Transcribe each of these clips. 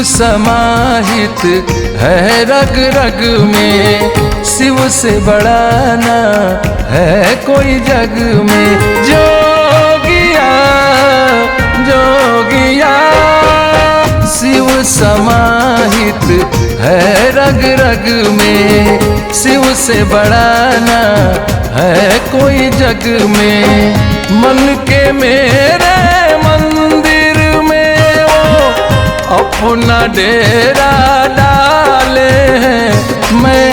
समाहित है रग रग में, शिव से बड़ा ना है कोई जग में। जोगिया जोगिया शिव समाहित है रग रग में, शिव से बड़ा ना है कोई जग में। मन के मेरे मंदिर में वो अपना डेरा डाले हैं। मैं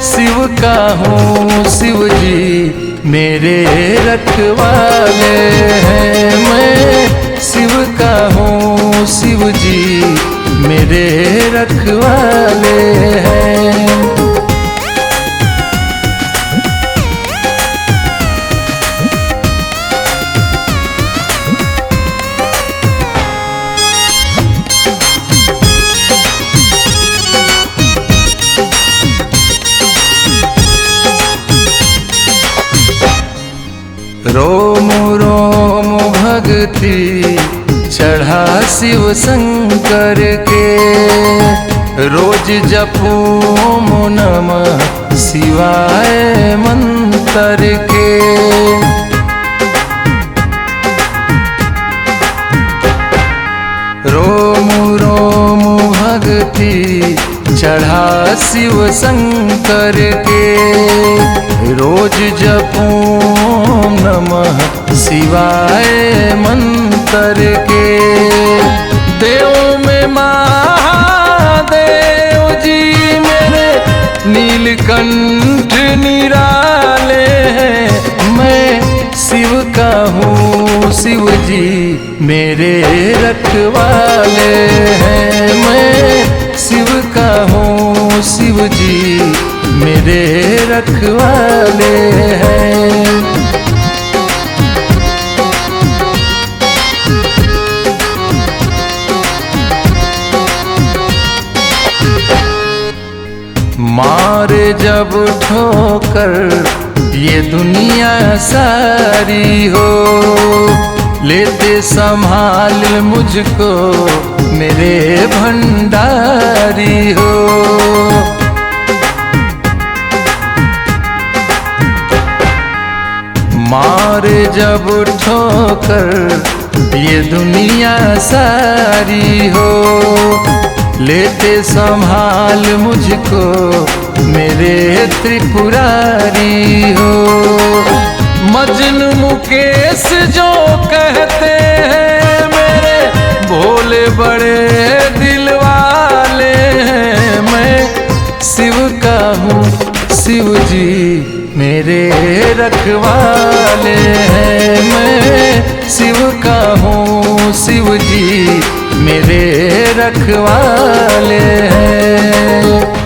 शिव का हूँ, शिव जी मेरे रखवाले हैं। मैं शिव का हूँ, शिव जी मेरे रखवाले हैं। रोम रोम भक्ति चढ़ा शिव शंकर के, रोज जपूं नमः शिवाय मंत्र के। रोम रोम भक्ति चढ़ा शिव शंकर के, रोज जपूं नमः शिवाय मंत्र के। देव में महादेव जी मेरे नीलकंठ निराले हैं। मैं शिव का हूँ, शिव जी मेरे रखवाले हैं। मैं शिव का हूँ, शिव जी मेरे रखवाले हैं। मारे जब ठोकर ये दुनिया सारी हो, लेते संभाल मुझको मेरे भंडारी हो। मारे जब ठोकर ये दुनिया सारी हो, लेते संभाल मुझको मेरे त्रिपुरारी हो। मजनू मुकेश जो कहते हैं मेरे भोले बड़े दिल वाले हैं। मैं शिव का हूँ, शिव जी मेरे रखवाले हैं। मैं शिव का हूँ, शिव जी मेरे रखवाले हैं।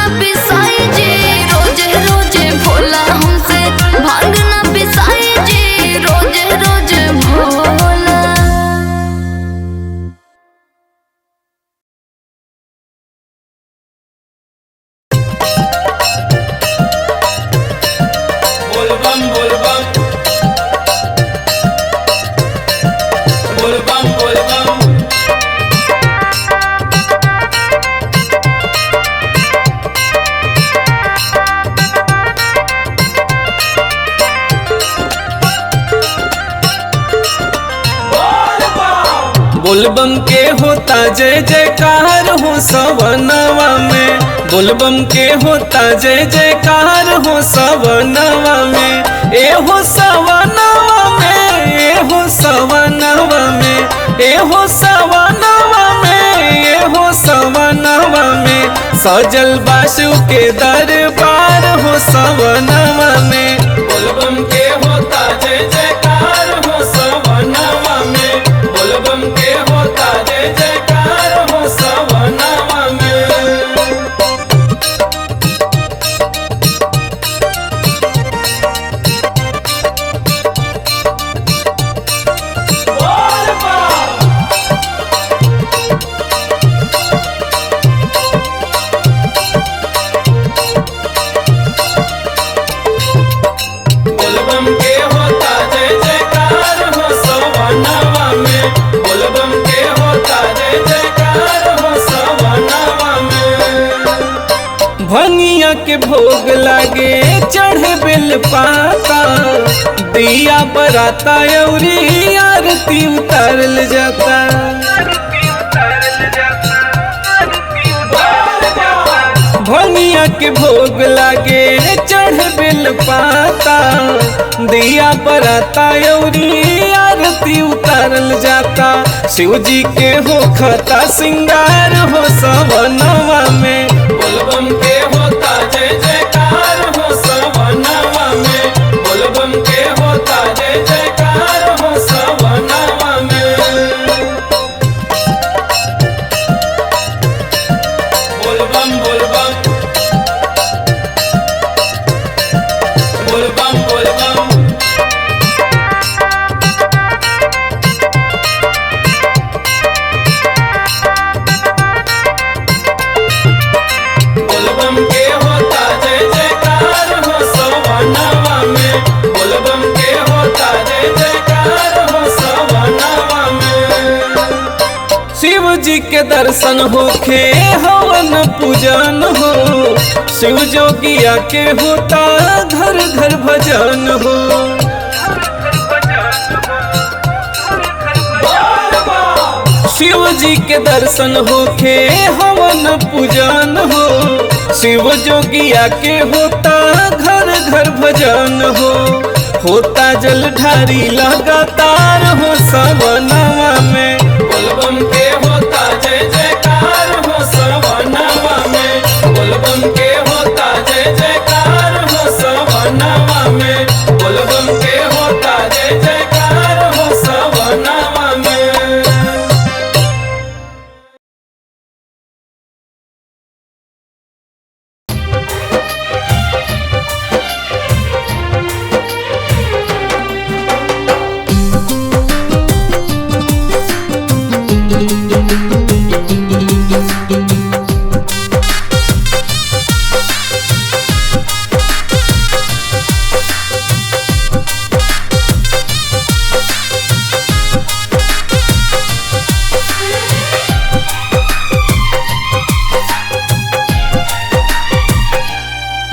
न पिसाई जी रोजे रोजे भोला हमसे भांग न पिसाई जी रोजे रोजे भोला। बोल बम बोल बम बोल बम बोल बम। बोलबम के होता जय जयकार हो सवनवा में, बोलबम के होता जय जयकार हो सवनवा में। ए हो सवनवा में, ए हो सवनवा में, ए हो सवनवा में, ए हो सवनवा में। सजल बासु के दरबार हो सवनवा में। बोलबम के होता जय जयकार हो सवनवा में, बोलबम के होता जय जयकार हो सवनवा में। बोलबम के होता जय जयकार हो सवनवा में, बोलबम के होता जय जयकार हो सवनवा में। भंगिया के भोग लागे चढ़े बेल पाता, दिया बराता अउरी आरती उतारल जाता। भंगिया के भोग लागे चढ़ बेल पाता, दिया बराता अउरी आरती उतारल जाता। शिव जी के हो खता सिंगार हो सवनवा में। बोलबम के होता जय जयकार हो सवनवा में, बोलबम के होता जय जयकार हो सवनवा में। बोलबम बोलबम बोलबम बोलबम। बोलबम के होता जय जयकार हो सवनवा में, बोलबम के होता जय जयकार हो सवनवा में। शिव जी के दर्शन होखे हवन पूजन हो, शिव जोगिया के होता घर घर भजन हो। शिव जी के दर्शन होखे हवन पूजन हो, शिव जोगिया के होता घर घर भजन हो। होता जलधारी लगातार हो सवनवा में। बोलबम के होता जय जयकार हो सवनवा में, बोलबम के होता जय जयकार हो सवनवा में, बोलबम के होता जय जयकार हो सवनवा में।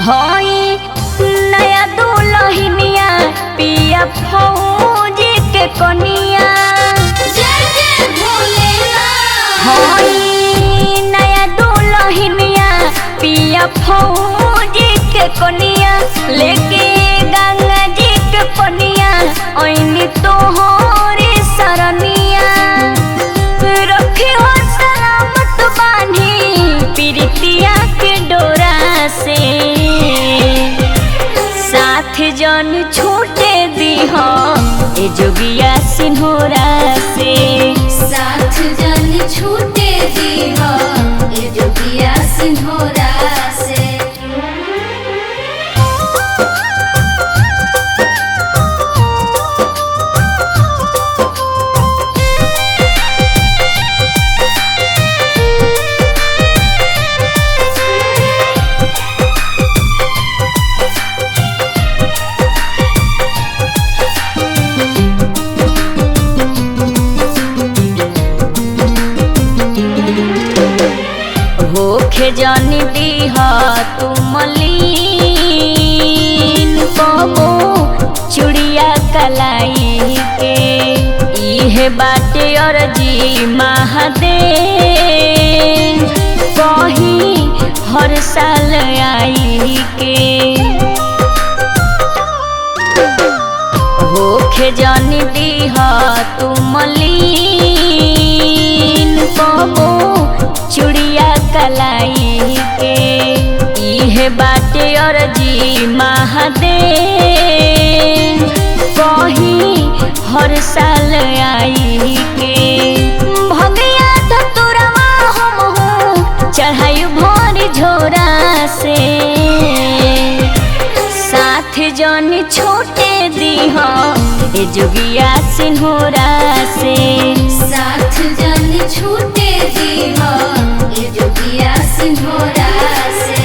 हई नया दुल्हनिया पिया फौजी के कनिया। जय जय भोलेनाथ। हई नया दुल्हनिया पिया फौजी के कनिया, लेके गंगा जी के पनिया ओइनी तोहरे सरनिया। रखी हो सलामत बानी प्रीतिया के डोरा से, साथ जन छूटे दीह ए जोगिया सिन्होरा से। साथ जन छूटे दीह ए जोगिया सिन्होरा से। होखे जानी दीह तू मलिन कबो चुड़िया कलाई के इहे बाटे अर्जी महादेव कहीं हर साल आई के होखे जानी दीह तू मलिन कबो चुड़िया कलाई के इहे बाटे अर्जी महादेव कहीं हर साल आई के भगिया धतुरवा हम चढ़ाई भरी झोरा से साथ जन छोटे दीह ए जोगिया सिंहोरा से साथ जन छूटे दीह ए जोगिया सिंहोरा से।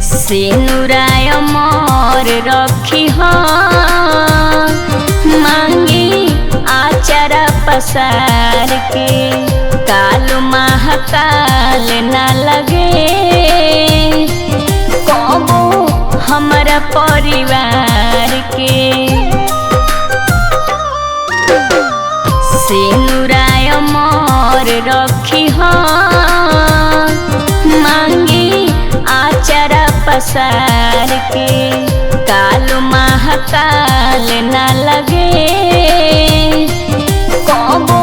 सेनुराय मोर रखी मांगी आचार पसार के काल महाकाल न लगे कबो हमारा परिवार के सेनुराय मोर रखी मांगी आचार पसार के काल महाकाल न लगे कबो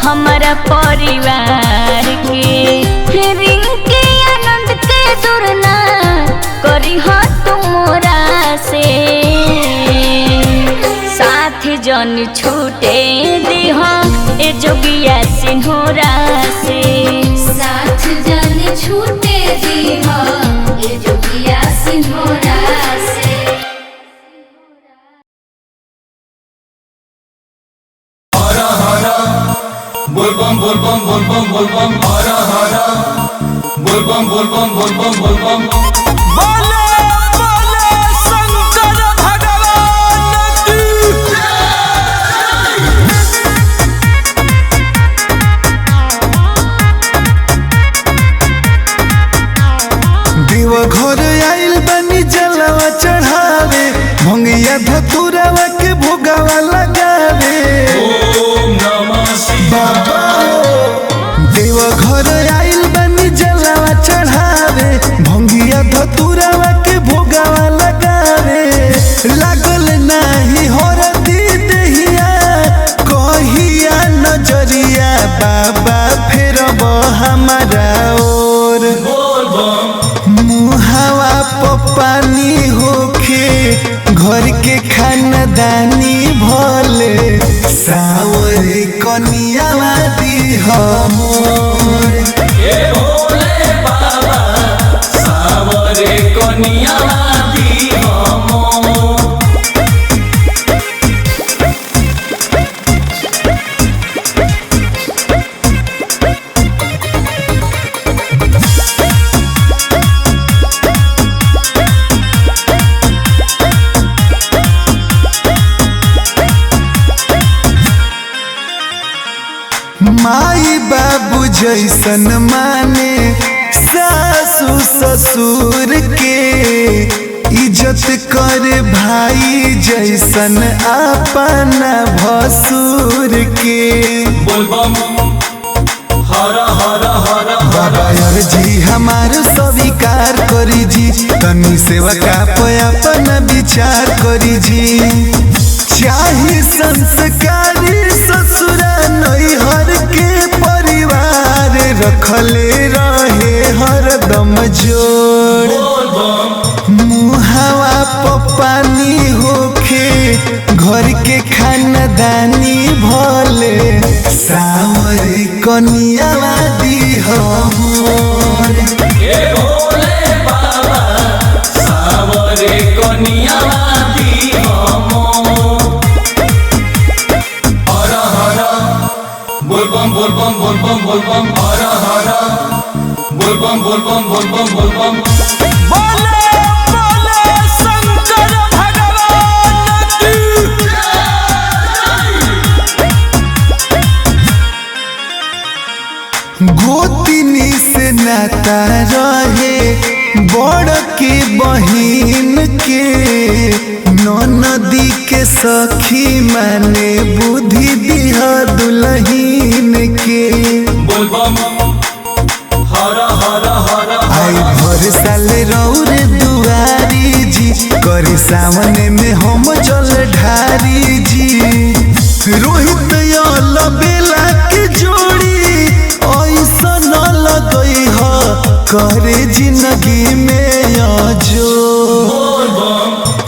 हमारा परिवार के रिंकी आनंद के दुरना करी हो तुमरा से साथ जन छूटे दीह ए जोगिया सिंहोरा से साथ जन छूटे दीह ए जोगिया सिंहोरा से। बोलबम बोलबम बोलबम बोलबम हरा हरा बोलबम बोलबम बोलबम बोलबम बोले बोले शंकर भगवान की देवघर आइल बनी जलवा चढ़ावे भंगिया धतुरवा के भोगावा लगावे ओम नमः शिवाय। देवघर आइल बनी जलवा चढ़ावे भंगिया धतुरवा के भोगावा लगावे लागल नाही हरदी देहिया कहिया नजरिया बाबा फेरब हमारा ओर मुहावा पानी होखे घर के खानदानी भले सावर कनियावा दीह मोर ए भोले बाबा सावरे कनिया दी हमो माई बाबू जैसन माने सासू ससुर के इज्जत कर भाई जैसन अपना भसुर के बोलबम हरा हरा हरा बाबा यार जी हमार स्वीकार करी जी तनी सेवा का अपना विचार करी जी चाहे संस्कारी ससुरा नैहर के परिवार रखले रहे हरदम जोड़ मुहावा पानी होखे घर के खानदानी भले सावर कनियावा दीह मोर ए भोले बाबा सावर सावरे कनिया दी हमो हरा हरा बोल बम बोल बम बोल बम बोल बम हरा हरा बोल बम बोल बम बोल बम बोल बम बोले बोले शंकर भगवान की गोतिनी से नाता रहे बड़ के बहिन के नदी के सखी माने बुद्धि दिह दुल्हीन के बोल बम हरा हरा हरा आई भर साल रौर दुआरी जी करी सामने में हम जल ढारी जी रोहित बेला के जोड़ी ऐसा न लगई ह करे जिंदगी में जो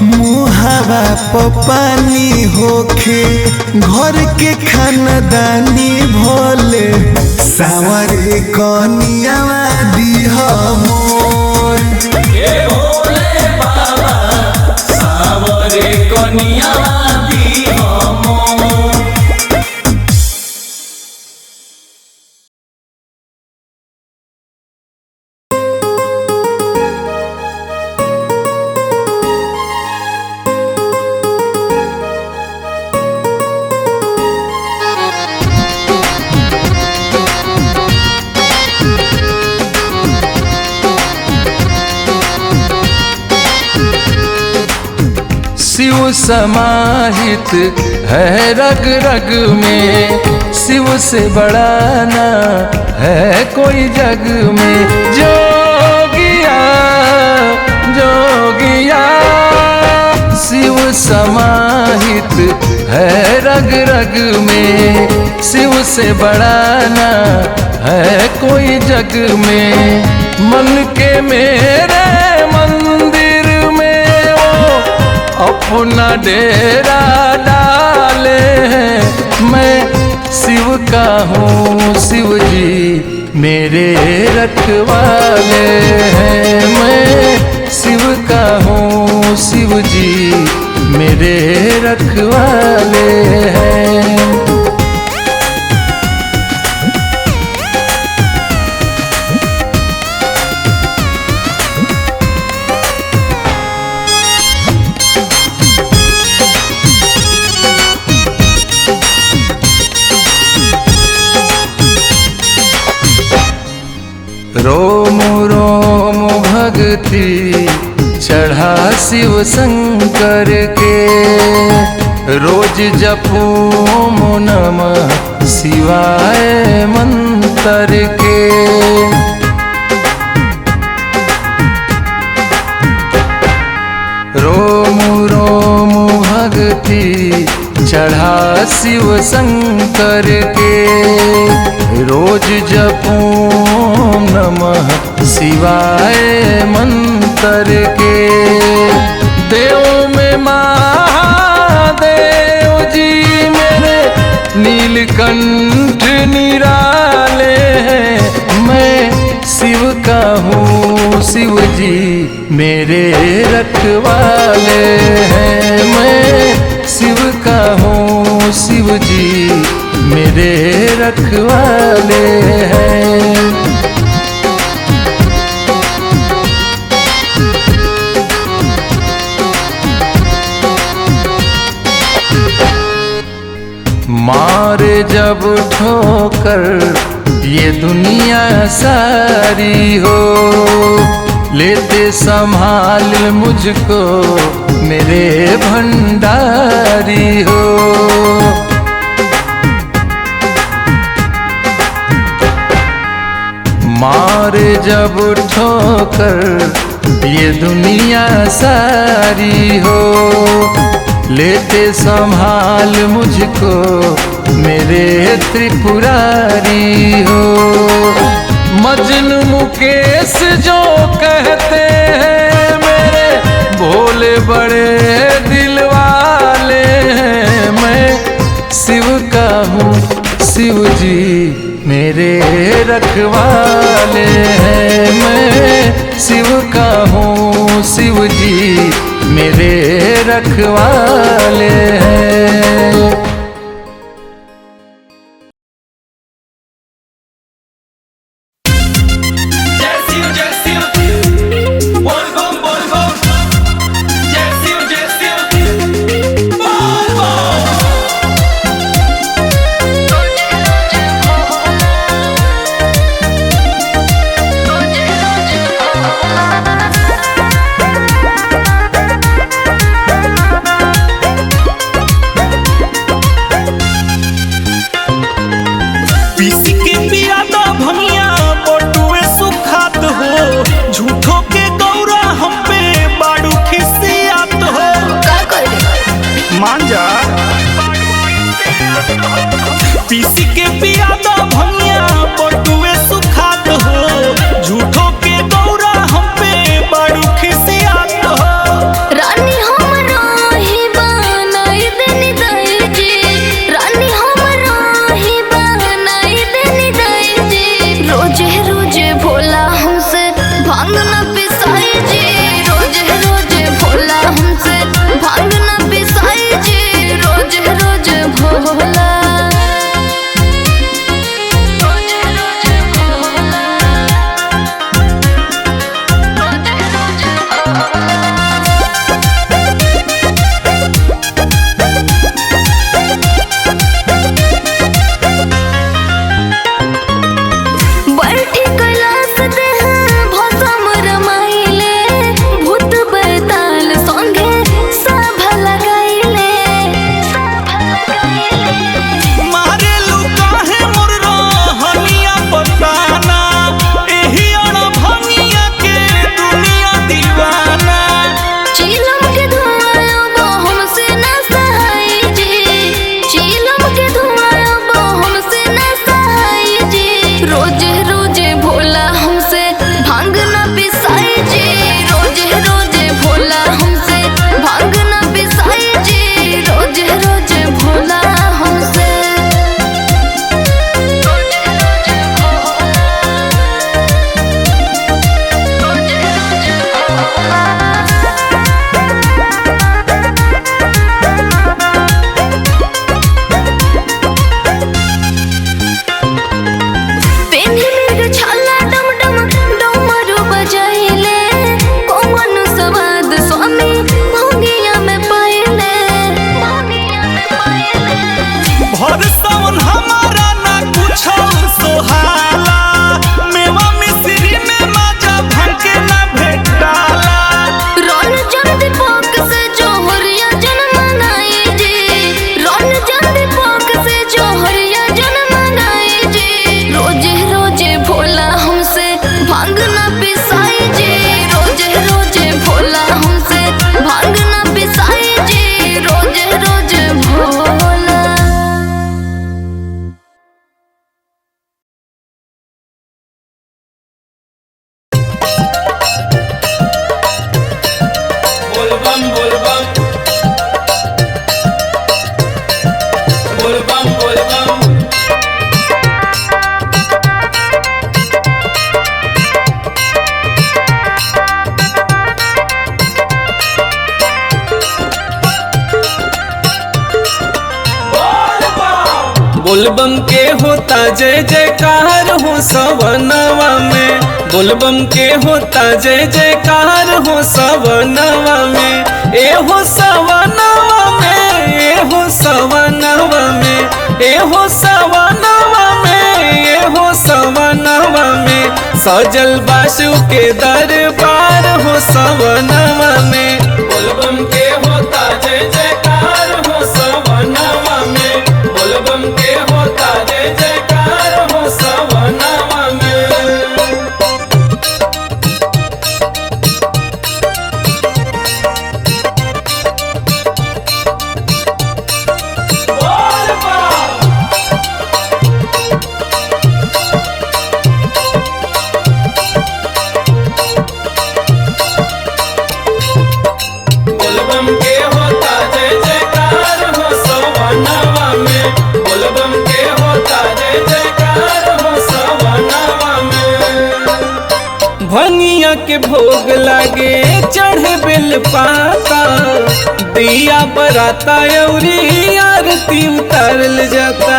मुहावा पानी होखे घर के खानदानी भोले सावरे कनिया दी मोर ए भोले बाबा सावरे कनिया दी हमो शिव समाहित है रग रग में, शिव से बड़ा ना है कोई जग में। जोगिया जोगिया शिव समाहित है रग रग में, शिव से बड़ा ना है कोई जग में। मन के मेरे मंदिर में वो अपना डेरा डाले हैं। मैं शिव का हूँ, शिव जी मेरे रखवाले हैं। मैं शिव का हूँ, शिव जी मेरे रखवाले हैं। रोम रोम भक्ति चढ़ा शिव शंकर के, रोज जपूं नमः शिवाय मंत्र के। रोम रोम भक्ति चढ़ा शिव शंकर के, रोज जपूं नमः शिवाय मंत्र के। देव में महादेव जी मेरे नीलकंठ निराले हैं। मैं शिव का हूँ, शिव जी मेरे रखवाले हैं। मैं शिव का हूँ, शिव जी मेरे रखवाले हैं। मारे जब ठोकर ये दुनिया सारी हो, लेते संभाल मुझको मेरे भंडारी हो। मारे जब ठोकर ये दुनिया सारी हो, लेते संभाल मुझको मेरे त्रिपुरारी हो। मजनू मुकेश जो कहते हैं मेरे भोले बड़े दिल वाले हैं। मैं शिव का हूँ, शिव जी मेरे रखवाले हैं। मैं शिव का हूँ, शिव जी मेरे रखवाले हैं। पीसी के पिया दो भंगिया बटुए सुखात हो, झूठो के गौरा हम पे बड़ू खिसियात हो। रानी हमरा ही बनाई देनी दई जी, रानी हमरा ही बनाई देनी दई जी। रोजे रोजे भोला हमसे भांग न पिसाई जी, रोजे रोजे भोला हमसे भांग न पिसाई जी, रोजे रोजे भोला। बैठी कैलाश देह भसम रमाइले, भूत बैताल संगे सभा लगाइले। मारे लुकाहे मोर रहनिया पताना, एही अण भंगिया के दुनिया दीवाना। चीलम के धुआं बो हमसे न सहाय जी, चीलम के धुआं बो हमसे न सहाय जी। रोजे रोजे भोला हमसे भांग न पिसाई जी, रोजे रोजे भोला हमसे भांग न पिसाई जी, रोजे रोजे भोला हमसे। रोजे रोजे पेन्ही मिर्ग छाला डम डम डमरू बजाइले, कौन सवाद स्वामी भंगिया में पाइले। भर सावन हमारा ना कुछ सोहाला, मेवा मिश्री में माजा भंग के ना भेटाला। रन जन दीपक से जोहरिया जन मनाई जी, रन जन दीपक से जोहरिया जन मनाई जी। रोजे रोजे भोला हमसे भांग न पिसाई जी, रोजे रोजे भोला हमसे भांग न पिसाई जी, रोजे रोजे भोला। बोलबम बोलबम बोलबम बोलबम। बोलबम के होता जय जयकार हो सवनवा में, बोलबम के होता जय जयकार हो सवनवा में। ए हो सवनवा में, ए हो सवनवा में, ए हो सवनवा में, ए हो सवनवा में। सजल बासु के दरबार हो सवनवा में। बोलबम के होता जय जयकार हो सवनवा में, बोलबम के होता जय जयकार हो सवनवा में। बोलबम के होता जय जयकार हो सवनवा में, बोलबम के होता जय जयकार हो सवनवा में। भंगिया के भोग लागे चढ़े बेल पाता, दिया बराता अउरी आरती उतारल जाता।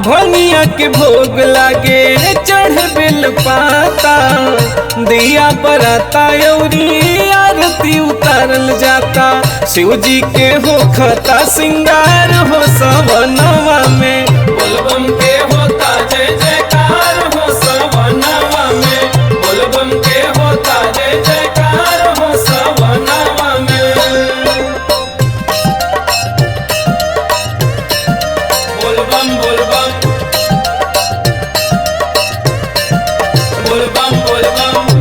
भनिया के भोग लागे चढ़े बेल पाता, दिया बराता अउरी आरती उतारल जाता। शिव जी के हो खता सिंगार हो सवनवा में, बोलबम के होता जय जयकार हो सवनवा में, बोलबम के होता जय जयकार हो सवनवा में। बोलबम बोलबम बोलबम बोलबम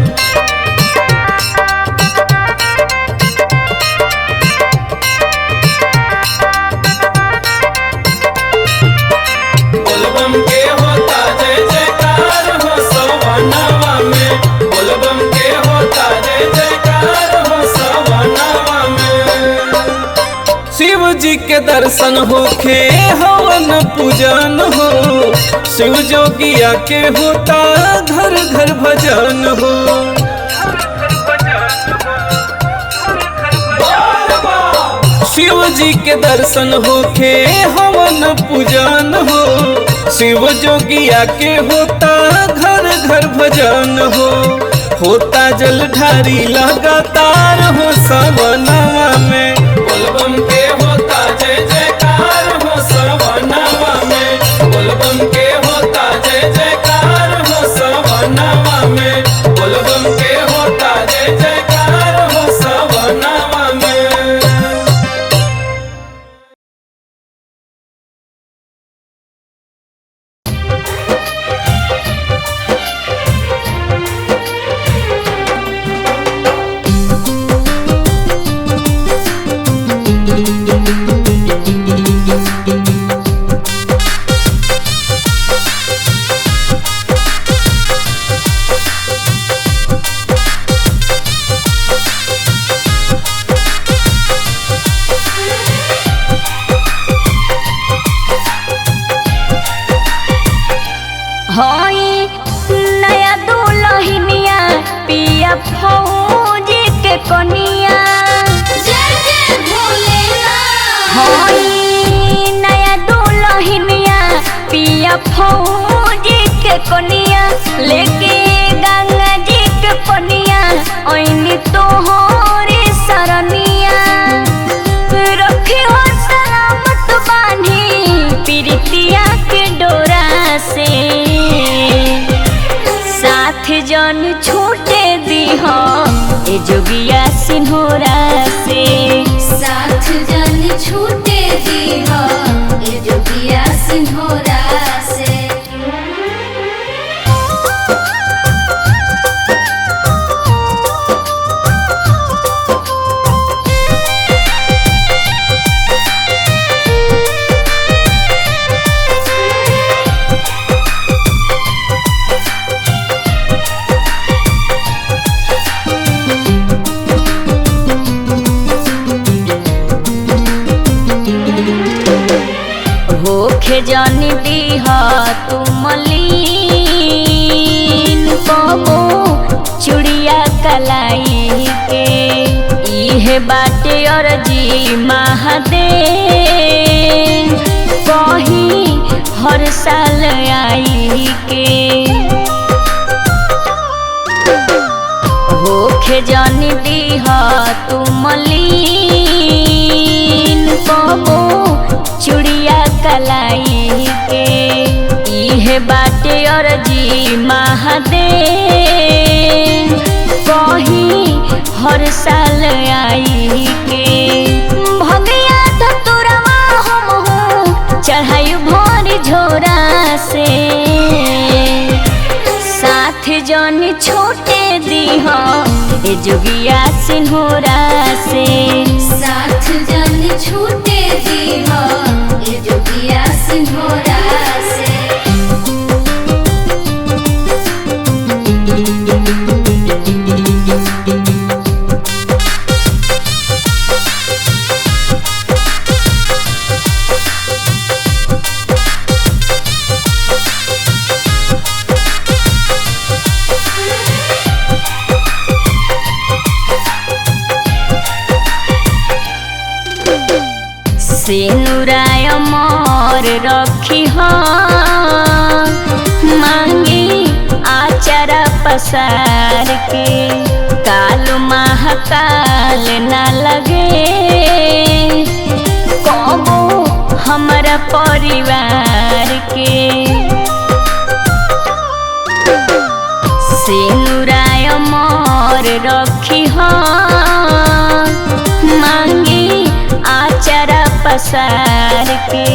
बोलबम के होता जय जयकार हो सवनवा में, बोलबम के होता जय जयकार हो सवनवा में। शिव जी के दर्शन होखे हवन पूजन हो, शिव जोगिया के होता घर घर भजन हो। शिव जी के दर्शन होखे हवन पूजन हो, शिव जोगिया के होता घर घर भजन हो। होता जलधारी लगातार हो सवनवा में, बोलबम के होता जय जयकार हो सवनवा में, बोलबम के होता जय जयकार हो सवनवा में, बोलबम के होता जय जयकार हो सवनवा में। होई नया दुल्हनिया पिया फौजी के कनिया। जय जय भोलेनाथ। होई नया दुल्हनिया पिया फौजी के कनिया, लेके गंगा जी के पनिया ओइनी तोहरे सरनिया। रखी हो सलामत बानी प्रीतिया के डोरा से, साथ जन छूटे दीह ए जोगिया सिन्होरा से। साथ जन छूटे दीह ए जोगिया सिन्होरा से। होखे जानी दीह तू मलीन कबो चुड़िया कलाई के। इहे बाटे अर्जी महादेव कहीं हर साल आई के। होखे जानी दीह तू मलीन कबो चुड़िया कलाई के। इहे बाटे अर्जी महादेव कहीं हर साल आई के। भगिया धतुरवा हम चढ़ाई भर झोरा से, साथ जन छोटे दीह ए जोगिया सिन्होरा से। साथ जन छूटे दीह ए जोगिया सिन्होरा से। सिनुराय मोर रखी हो मांगी आचार पसार के काल महाकाल न लगे कबो हमारा परिवार के सिनुराय मोर रखी हो मांगी आचार पसार के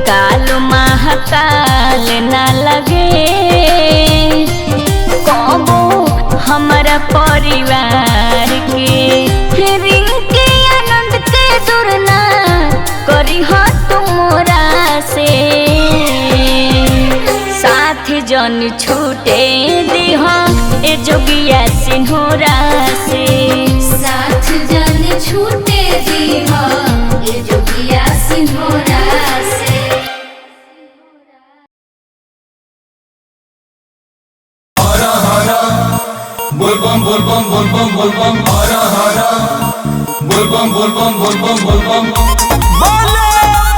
काल महाकाल न लगे कबो हमारा परिवार के रिंकी आनंद के दुरना करी हो तुमरा से साथ जन छूटे दिह ए जोगिया सिन्होरा से साथ जन छूटे दीह ए जोगिया सिन्होरा से हरा हरा बोल बम बोल बम बोल बम बोल बम हरा हरा बोल बम बोल बम बोल बम बोल बम बोले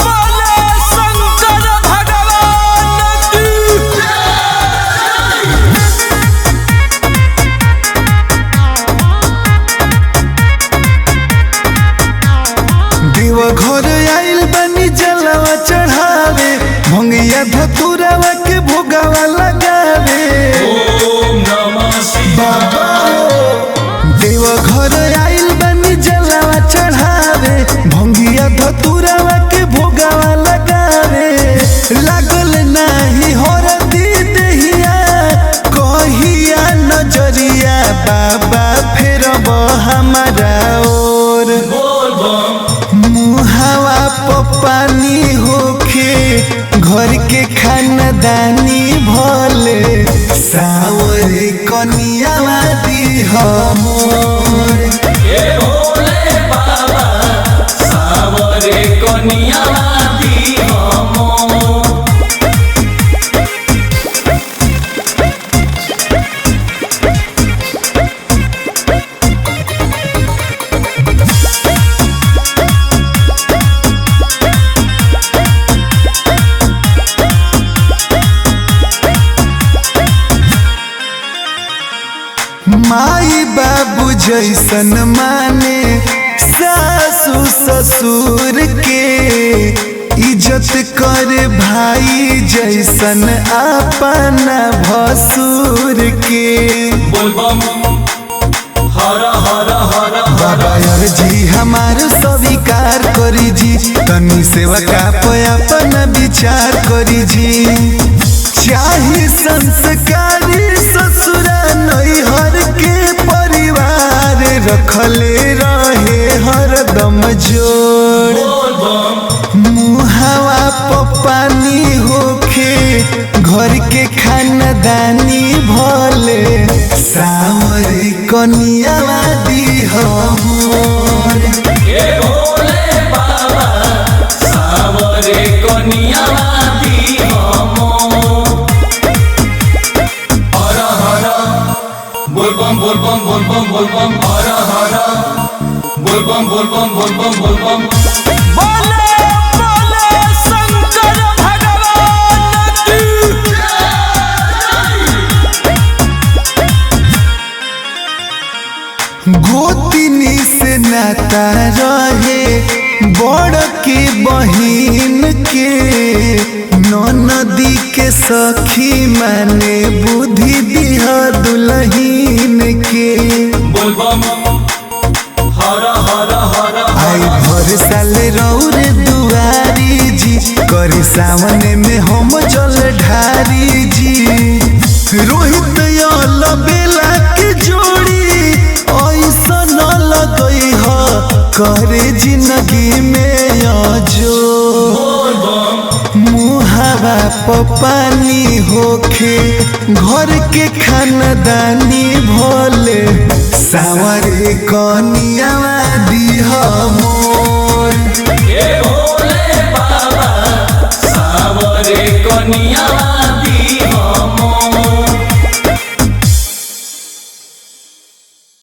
बोले शंकर भगवान की देवघर आइल बनी जलवा चढ़ावे भंगिया धतुरवा के भोगावा लगावे ओम नमः शिवाय देवघर आइल बनी जलवा चढ़ावे भंगिया धतुरवा के भोगावा लगावे लागल नाही हरदी देहिया कहिया नजरिया बाबा फेरब हमारा ओर बोल बम मुहावा पानी होखे घर के खानदानी भले सावर कनियावा दी हमोर ए भोले बाबा सावरे कनिया दी हमो माई बाबू जैसन माने सासू ससुर के इज्जत कर भाई जैसन अपना भसुर के बोल बम हरा हरा हरा बाबा यार जी हमार स्वीकार करी जी तनी सेवा का अपना विचार करी जी चाहे संस्कारी ससुरा नैहर के परिवार रखले रहे हरदम जोड़ बोल बम मुहावा पानी होखे घर के खानदानी भले सावर कनियावा दी हमोर ए भोले बाबा सावरे कनिया दी हमो हरा हरा बोल बम बोल बम बोल बम बोल बम हरा हरा बोल बम बोल बम बोल बम बोल बम बोले बोले शंकर भगवान की गोतिनी से नाता रहे बड़ के बहिन के नदी के सखी माने बुद्धि दिह दुल्हीन के बोल बम हरा हरा हरा आई भर साल रौर दुआरी जी करे सामने में हम जल ढारी जी रोहित बेला के जोड़ी ऐसा न लगई ह करे जिंदगी में जो बोल बम मुहावा पानी होखे घर के खानदानी भोले सावर कनियावा दी हमोर ए भोले